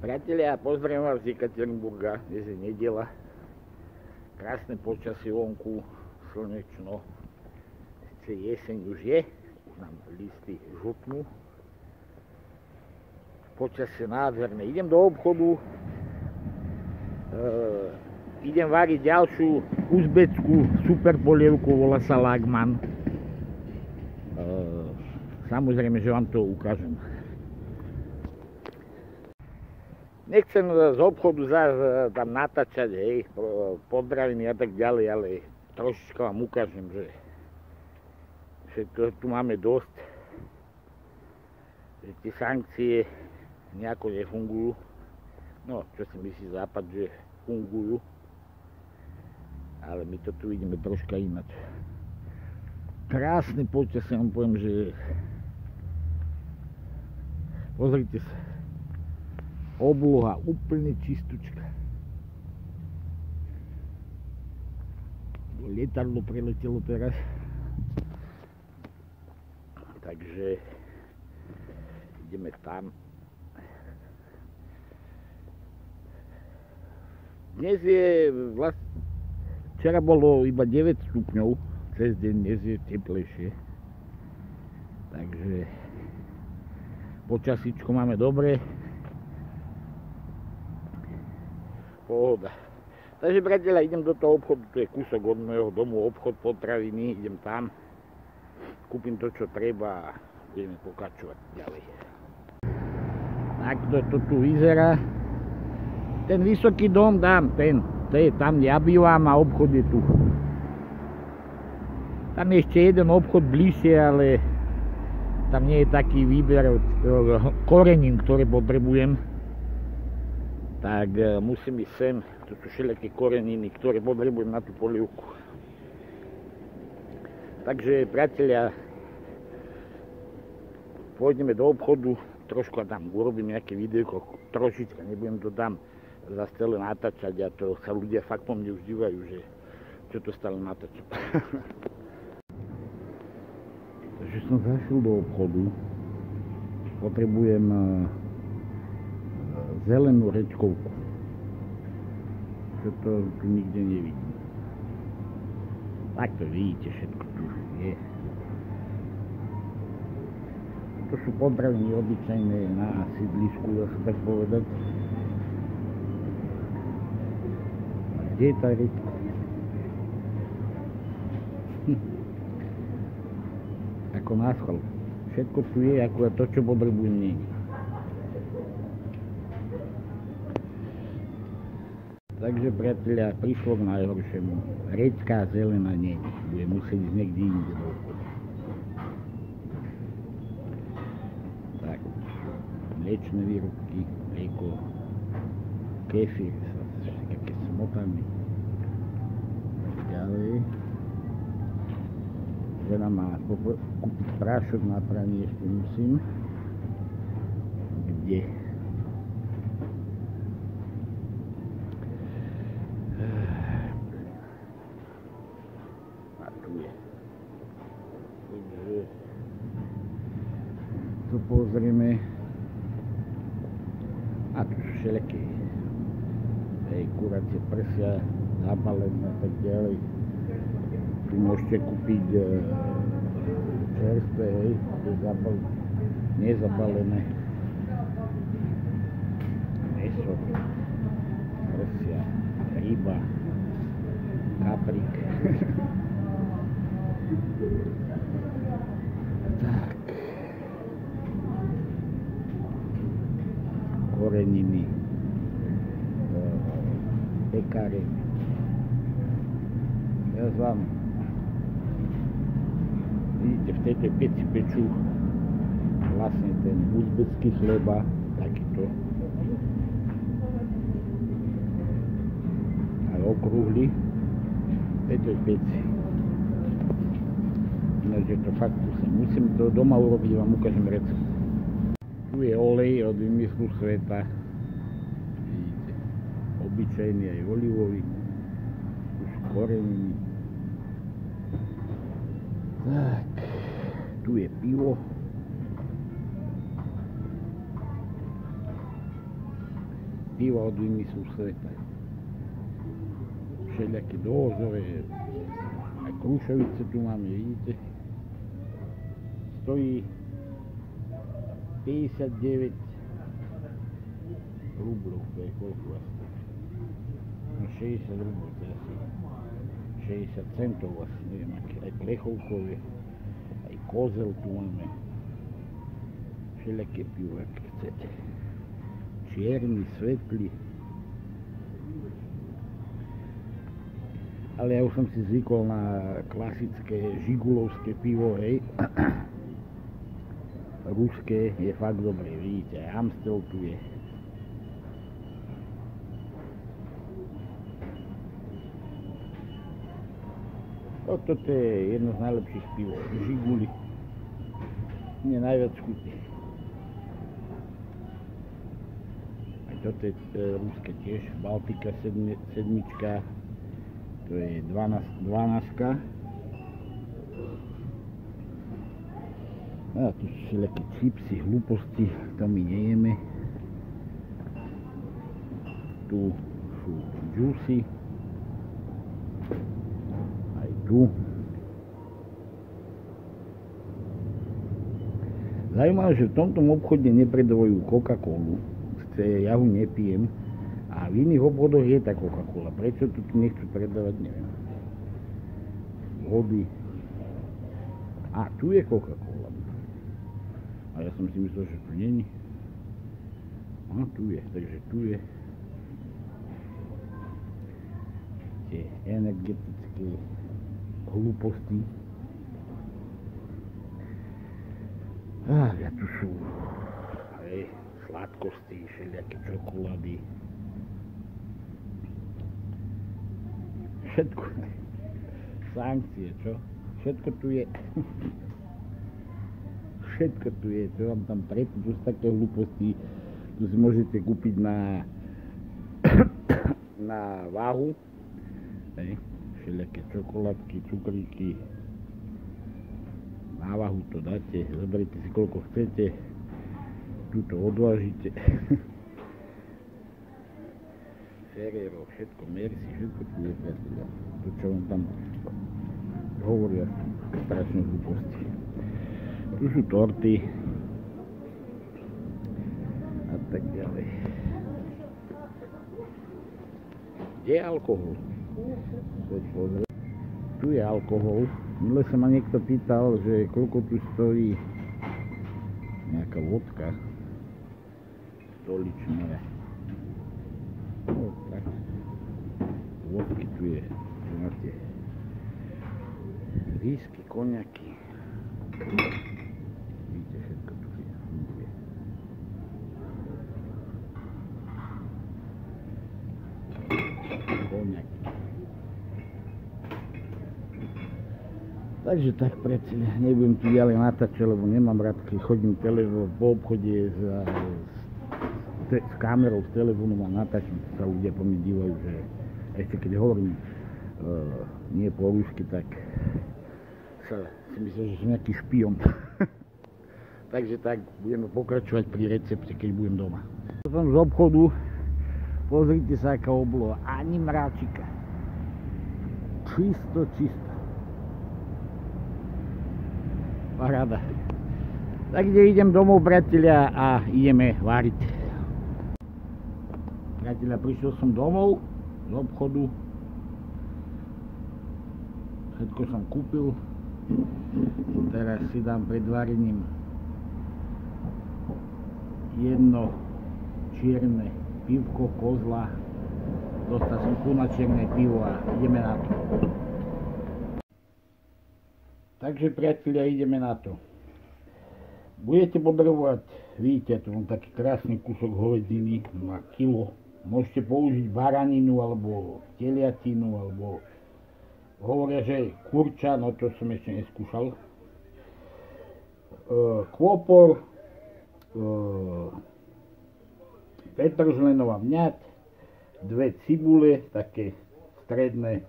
Priatelia, pozdravím vás z Ekaterinburga, dnes je nedela. Krásne počasie vonku, slnečno. Sice jeseň už je, už nám listy žltnú. Počasie nádherné. Idem do obchodu, idem variť ďalšiu uzbeckú super polievku, volá sa Lagman. Samozrejme, že vám to ukážem. Nechcem z obchodu tam natáčať, hej, pozdraviny a tak ďalej, ale trošička vám ukážem, že všetko tu máme dosť, že tie sankcie nejako nefungujú. No, čo si myslí Západ, že fungujú, ale my to tu vidíme troška ináč. Krásne počasie, vám poviem, že pozrite sa. Obloha úplne čistúčka. Lietadlo preletelo teraz. Takže ideme tam. Dnes je vlastne... Včera bolo iba 9 stupňov. Cez deň dnes je teplejšie. Takže počasíčko máme dobre. Pohoda. Takže priatelia, idem do toho obchodu, to je kúsok od môjho domu, obchod potraviny, idem tam, kúpim to, čo treba a budeme pokračovať ďalej. Takto to tu vyzerá. Ten vysoký dom dám, to je tam, kde ja bývam a obchod je tu. Tam je ešte jeden obchod bližšie, ale tam nie je taký výber korenín, ktoré potrebujem. Tak musím ísť sem, to sú všelijaké koreniny, ktoré potrebujem na tú polievku. Takže priatelia, pôjdeme do obchodu, trošku tam urobím nejaké videjko, trošička, nebudem to tam zase celé natáčať a to sa ľudia fakt po mne už dívajú, že čo to stále natáčam. Takže som zašiel do obchodu, potrebujem zelenú rečkovku. Čo to tu nikde nevidím. Tak to vidíte, všetko tu je. To sú potraviny obyčajné na sídlisku, dá sa tak povedať. A kde je tá rečka? Ako náschval. Všetko tu je, ako to, čo potrebujem, nie. Takže priatelia, prišlo k najhoršiemu. Rečka zelená nie. Budem musieť ísť niekde inde do obchodu. Tak, mliečne výrobky, mlieko, kefír, také smotany. Ďalej. Žena má kúpiť prášok na pranie, ešte musím. Kde? To pozrieme. A tu sú všelijaké kuracie prsia, zabalené a tak ďalej. Tu môžete kúpiť čerstvé, nezabalené meso, prsia, ryba, kaprik. Tak. Koreniny, pekáre. Ja vám vidíte, v tejto peci pečú vlastne ten uzbecký chleba, takýto. Aj okrúhly. V tejto peci. Ináč je to fakt musím to doma urobiť, vám ukážem recept. Tu je olej od vymyslu sveta. Vidíte, obyčajný aj olivový. Tu sú koreniny. Tak, tu je pivo. piva od vymyslu sveta. Všelijaké dozore, aj Krušovice tu máme, vidíte. Stojí 59 rublov, to je koľko vlastne? No 60 rublov, to je asi 60 centov vlastne, neviem aké, aj plechovkové, aj kozel tu máme. Všelijaké pivo, aké chcete. Čierny, svetlý. Ale ja už som si zvykol na klasické žigulovské pivo, hej. Ruské je fakt dobré, vidíte, aj Amstel tu je. Toto je jedno z najlepších piv, žiguli. Mne najviac chutí. Aj toto je ruské tiež, Baltika 7, to je 12. A tu sú všelijaké čipsy, hlúposti, to my nejeme. Tu sú džusy. Aj tu. Zaujímavé, že v tomto obchode nepredávajú Coca-Colu. Ja ho nepijem. A v iných obchodoch je tá Coca-Cola. Prečo tu nechcú predávať, neviem. Vody. A tu je Coca-Cola. A ja som si myslel, že tu není. A tu je, takže tu je. Tie energetické hlúposti. A tu sú aj sladkosti, všelijaké čokolády. Všetko. Sankcie, čo? Všetko tu je. Všetko tu je, čo vám tam preto, tu sú také hlúposti. Tu si môžete kúpiť na váhu. Všelijaké čokoládky, cukríky. Na váhu to dáte, zoberiete si koľko chcete. Tu to odvážite. Ferrero, všetko, Merci, všetko tu je, priateľia. To, čo vám tam hovoria, strašné hlúposti. Tu sú torty a tak ďalej. Kde je alkohol? Tu je alkohol. Minule sa ma niekto pýtal, že koľko tu stojí nejaká vodka stoličná. No tak, vodky tu je, tu máte whisky, koniaky. Vidíte, všetko tu je. Koniaky. Takže tak, priatelia, nebudem tu ďalej natáčať, lebo nemám rád, keď chodím po obchode s kamerou, s telefónom a natáčam, sa ľudia po mne dívajú, že ešte keď hovorím nie po rusky, tak sa si myslím, že som nejaký špion. Takže tak, budeme pokračovať pri recepte, keď budem doma. Som z obchodu, pozrite sa, aká obloha, ani mráčika. Čisto. Paráda. Takže idem domov, priatelia, a ideme váriť. Priatelia, prišiel som domov z obchodu. Všetko som kúpil. Teraz si dám pred varením jedno čierne pivko kozla. Dostal som tu na čierne pivo a ideme na to. Takže, priatelia, ideme na to. Budete potrebovať, vidíte, tu mám taký krásny kúsok hovediny na kilo. Môžete použiť baraninu alebo teliatinu, alebo hovoria, že kurča, no to som ešte neskúšal. Kôpor, petržlenová vňať, 2 cibule, také stredné,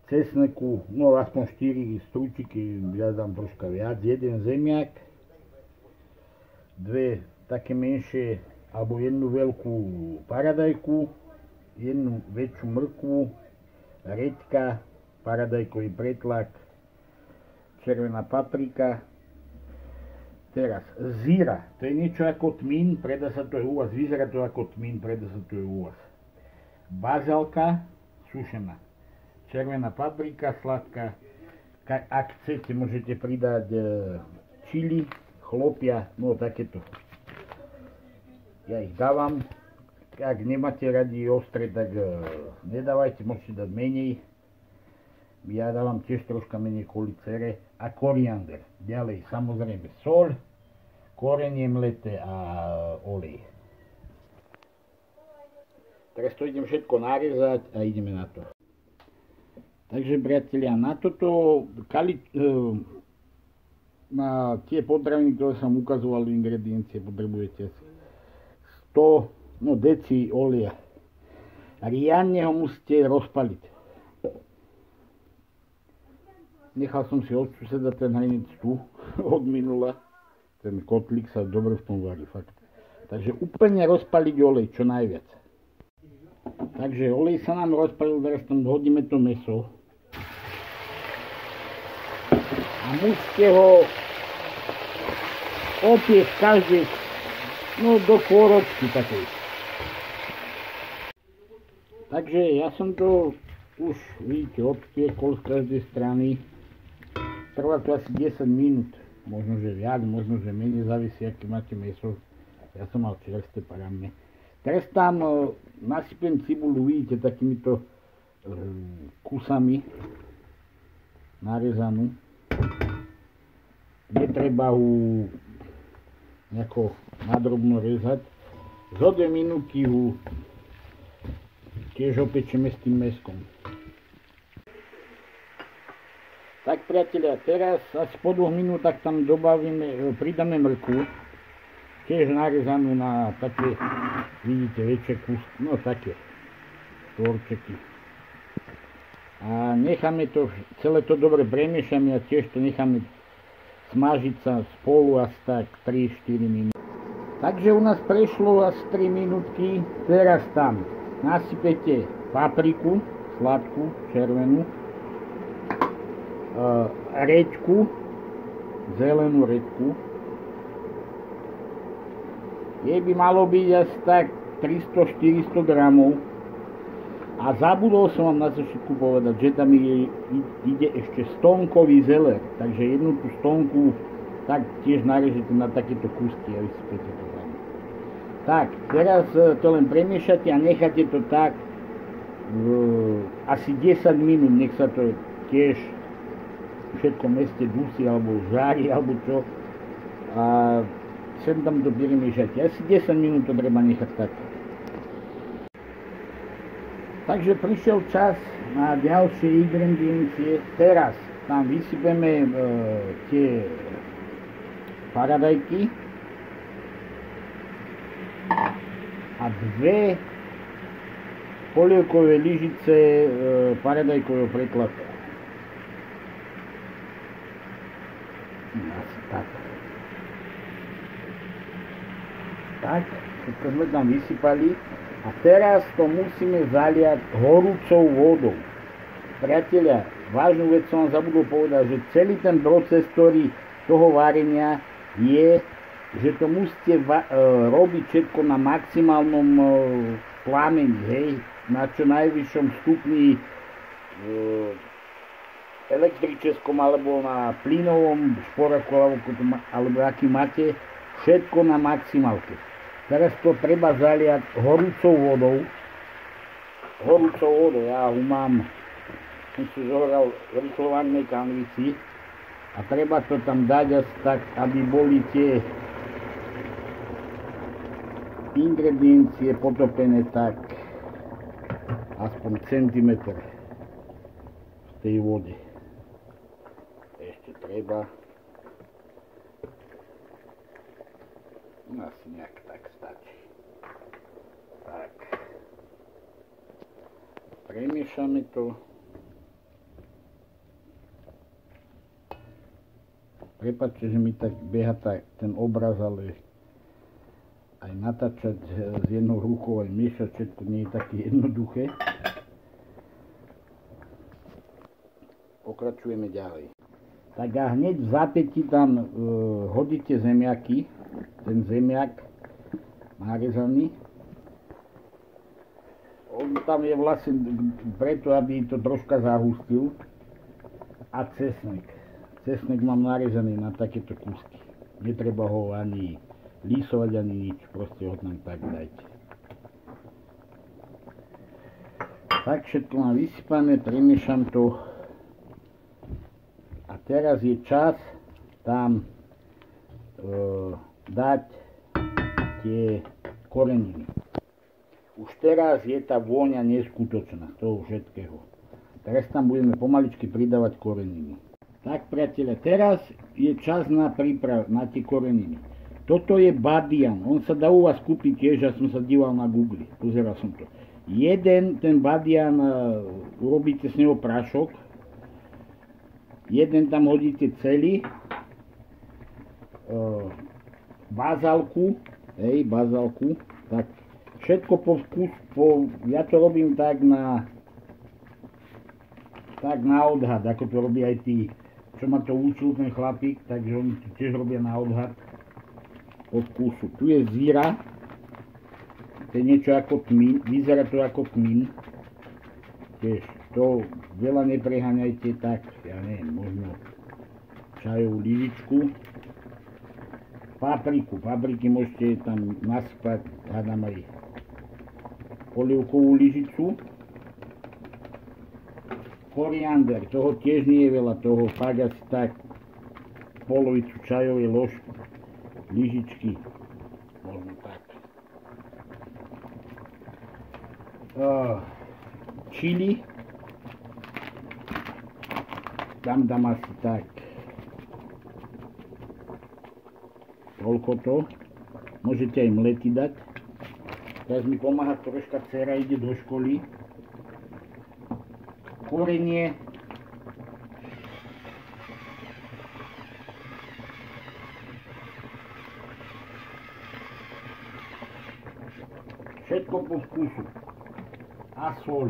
cesneku, no aspoň 4 stručiky, ja dám troška viac, 1 zemiak, 2 také menšie alebo jednu veľkú paradajku, jednu väčšiu mrkvu, reďka, paradajkový pretlak, červená paprika. Teraz zíra, to je niečo ako tmín, predá sa to aj u vás, vyzerá to ako tmín, predá sa to aj u vás. Bazálka sušená, červená paprika sladká, ak chcete môžete pridať čili, chlopia, no takéto. Ja ich dávam, ak nemáte radi ostré, tak nedávajte, môžete dať menej. Ja dávam tiež troška menej kvôli cere a koriander. Ďalej samozrejme soľ, korenie mleté a olej. Teraz to idem všetko narezať a ideme na to. Takže priatelia, na toto na tie potraviny, ktoré som ukazoval, ingrediencie, potrebujete 100 deci oleja. Riadne ho musíte rozpaliť. Nechal som si od suseda ten hranec tu od minula. Ten kotlík sa dobre v tom varí, fakt. Takže úplne rozpaliť olej, čo najviac. Takže olej sa nám rozpalil, teraz tam hodíme to mäso. A musíte ho opiecť každý, do pôročky takej. Takže ja som to už, vidíte, odpiekol z každej strany. Trvá to asi 10 minút, možno že viac, možno že menej, závisí, aké máte mäso. Ja som mal čerstvé parámne. Teraz tam nasypem cibulu, vidíte, takýmito kusami narezanú. Netreba ju nejako nadrobno rezať. Zo 2 minúty ju tiež opečeme s tým mäskom. Tak priatelia, teraz asi po 2 minútach tam pridáme mrkvu. Tiež narezanú na také, vidíte, väčšie kusy, také štvorčeky. A necháme to, celé to dobre premiešame a tiež to necháme smažiť sa spolu asi tak 3-4 minúty. Takže u nás prešlo asi 3 minútky. Teraz tam nasypete papriku, sladkú, červenú, reďku, zelenú reďku. Jej by malo byť asi tak 300-400 gramov. A zabudol som vám na začiatku povedať, že tam ide ešte stonkový zeler, takže jednu tú stonku tak tiež narežete na takéto kúsky a vysypete to tam. Tak, teraz to len premiešate a necháte to tak asi 10 minút, nech sa to tiež všetko meste dusí alebo žári alebo čo. A sem tam to premiešate. Asi 10 minút to treba nechať tak. Takže prišiel čas na ďalšie ingrediencie. Teraz tam vysypeme tie paradajky a 2 polievkové lyžice paradajkového pretlaku. Asi tak. Tak, všetko sme tam vysypali. A teraz to musíme zaliať horúcou vodou. Priatelia, vážnu vec som vám zabudol povedať, že celý ten proces, ktorý toho varenia je, že to musíte robiť všetko na maximálnom plamení, hej, na čo najvyššom stupni električeskom alebo na plynovom šporaku, alebo aký máte, všetko na maximálke. Teraz to treba zaliať horúcou vodou. Ja ho mám, som si zohral v rýchlovanej kanvici a treba to tam dať asi tak, aby boli tie ingrediencie potopené tak aspoň centimetr v tej vode. Ešte treba asi nejak tak stačí. Tak. Premiešame to. Prepáčte, že mi tak beha ten obraz, ale aj aj natáčať s jednou rukou, aj miešať všetko nie je také jednoduché. Pokračujeme ďalej. Tak a hneď v zápäti tam hodíte zemiaky, ten zemiak narezaný. On tam je vlastne preto, aby to troška zahustil. A cesnek. Cesnek mám narezaný na takéto kúsky. Netreba ho ani lísovať, ani nič, proste ho tam tak dajte. Tak všetko mám vysypané, premiešam to. A teraz je čas tam dať tie koreniny. Už teraz je tá vôňa neskutočná z toho všetkého. Teraz tam budeme pomaličky pridávať koreniny. Tak priatelia, teraz je čas na príprav, na tie koreniny. Toto je badian, on sa dá u vás kúpiť tiež, ja som sa díval na Google, pozeral som to. Ten badian, urobíte s neho prášok, jeden tam hodíte celý, bazálku, tak všetko po vkus, ja to robím tak na odhad, ako to robí aj tí, čo ma to učil ten chlapík, takže oni to tiež robia na odhad po vkusu. Tu je zíra, to je niečo ako tmín, vyzerá to ako tmín, tiež to veľa nepreháňajte, tak ja neviem, možno čajovú lyžičku, papriky môžete tam nasypať, hádam aj polievkovú lyžicu, koriander, toho tiež nie je veľa, toho fakt asi tak polovicu čajovej lyžičky, možno tak. Čili, tam dám asi tak toľko to, môžete aj mlety dať. Teraz mi pomáha troška, dcera ide do školy. Korenie, všetko po vkusu a soľ.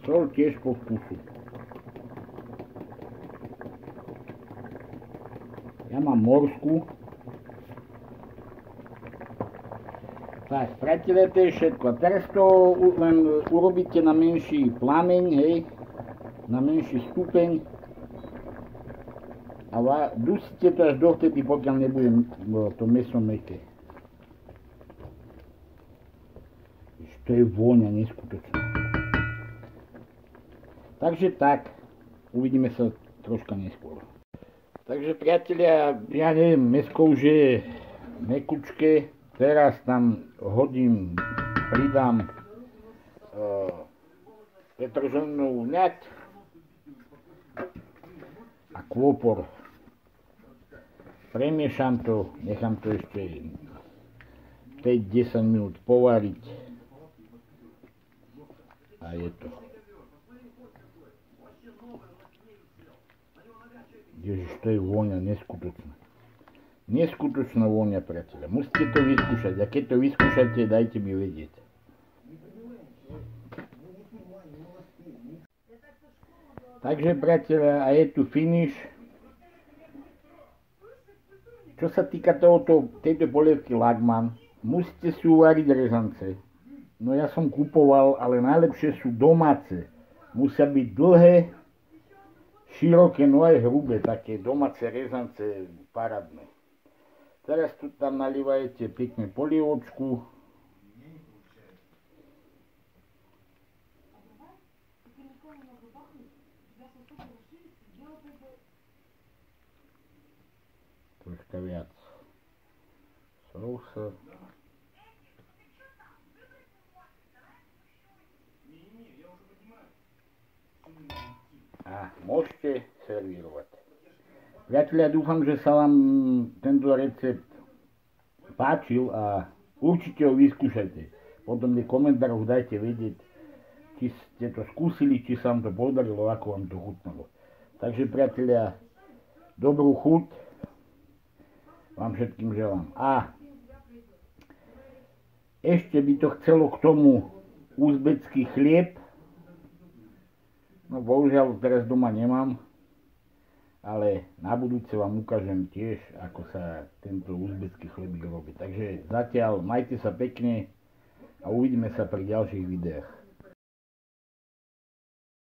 Soľ tiež po vkusu. Ja mám morskú. Tak, priatelia, to je všetko. A teraz to len urobíte na menší plameň, hej, na menší stupeň. A dusíte to až dovtedy, pokiaľ nebude to mäso mäkké. To je vôňa neskutočná. Takže tak, uvidíme sa troška neskôr. Takže priatelia, ja neviem, mäsko už je mekučké. Teraz tam pridám petrželnú vňať a kôpor. Premiešam to, nechám to ešte 5-10 minút povariť a je to. Ježiš, to je vôňa neskutočná. Neskutočná vôňa, priateľa. Musíte to vyskúšať a keď to vyskúšate, dajte mi vedieť. Takže, priateľa, a je tu finish. Čo sa týka tejto polievky Lagman, musíte si uvariť rezance. No ja som kupoval, ale najlepšie sú domáce. Musia byť dlhé, široké, no aj hrubé, také domáce rezance parádne. Teraz tu tam nalívajete pekne polievočku. Troška viac sousa. A môžete servírovať. Priatelia, dúfam, že sa vám tento recept páčil a určite ho vyskúšajte. Potom v komentároch dajte vedieť, či ste to skúsili, či sa vám to podarilo, ako vám to chutnalo. Takže priatelia, dobrú chuť vám všetkým želám. A ešte by to chcelo k tomu uzbecký chlieb. No bohužiaľ teraz doma nemám, ale na budúce vám ukážem tiež, ako sa tento uzbecký chlebík robí. Takže zatiaľ majte sa pekne a uvidíme sa pri ďalších videách.